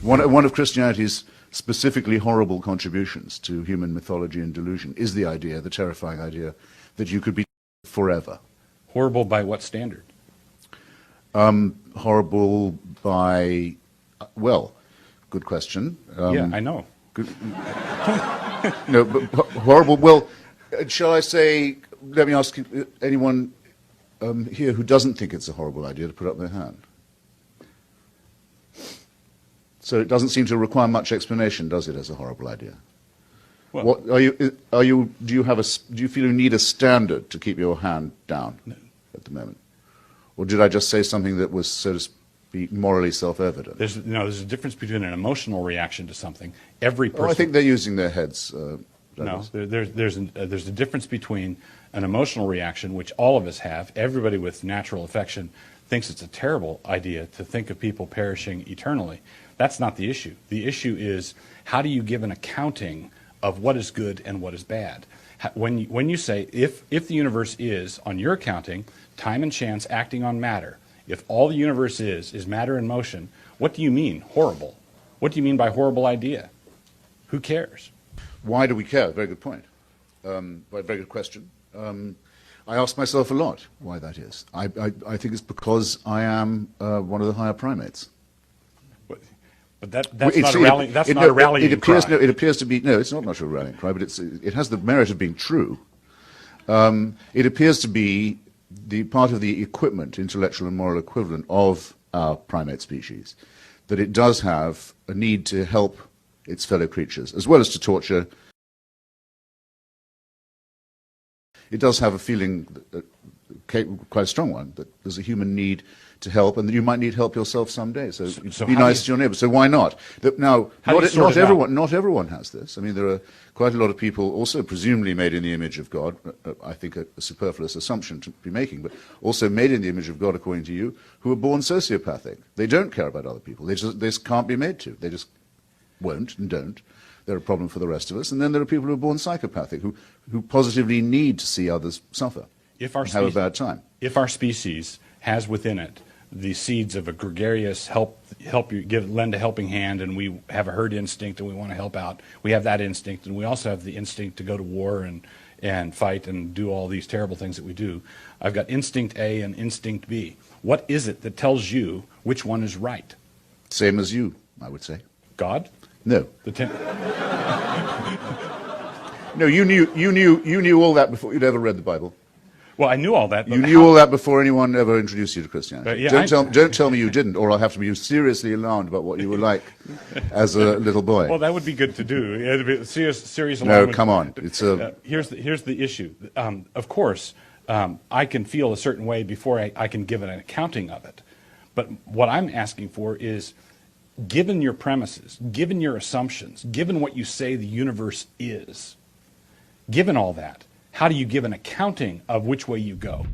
One of Christianity's specifically horrible contributions to human mythology and delusion is the idea, the terrifying idea, that you could be forever. Horrible by what standard? Horrible by, well, good question. Yeah, I know. Good, no, but horrible, well, shall I say, let me ask anyone here who doesn't think it's a horrible idea to put up their hand. So it doesn't seem to require much explanation, does it, as a horrible idea? Well, what, do you feel you need a standard to keep your hand down at the moment? Or did I just say something that was, so to speak, morally self-evident? There's a difference between an emotional reaction to something. Every person. Oh, I think they're using their heads. No, there's a difference between an emotional reaction, which all of us have. Everybody with natural affection thinks it's a terrible idea to think of people perishing eternally. That's not the issue. The issue is, how do you give an accounting of what is good and what is bad? When you say, if the universe is, on your accounting, time and chance acting on matter, if all the universe is matter in motion, what do you mean, horrible? What do you mean by horrible idea? Who cares? Why do we care? Very good point. Very good question. I ask myself a lot why that is. I think it's because I am one of the higher primates. But that's not a rallying cry. It appears to be, no, it's not much of a rallying cry, but it has the merit of being true. It appears to be the part of the equipment, intellectual and moral equivalent of our primate species, that it does have a need to help its fellow creatures, as well as to torture. It does have a feeling, quite a strong one, that there's a human need to help, and that you might need help yourself someday. So be nice to your neighbor. So why not? Now, not everyone has this. I mean, there are quite a lot of people, also presumably made in the image of God. I think a superfluous assumption to be making, but also made in the image of God, according to you, who are born sociopathic. They don't care about other people. They just can't be made to. They just won't and don't. They're a problem for the rest of us. And then there are people who are born psychopathic, who positively need to see others suffer and have a bad time. If our species has within it the seeds of a gregarious lend a helping hand, and we have a herd instinct and we want to help out, we have that instinct, and we also have the instinct to go to war and fight and do all these terrible things that we do. I've got instinct A and instinct B. What is it that tells you which one is right? Same as you, I would say. God? No. No, you knew all that before you'd ever read the Bible. Well, I knew all that. You knew all that before anyone ever introduced you to Christianity. Yeah, don't tell me you didn't, or I'll have to be seriously alarmed about what you were like as a little boy. Well, that would be good to do. It'd be a serious no, come on. It's here's the issue. Of course, I can feel a certain way before I can give an accounting of it. But what I'm asking for is, given your premises, given your assumptions, given what you say the universe is, given all that, how do you give an accounting of which way you go?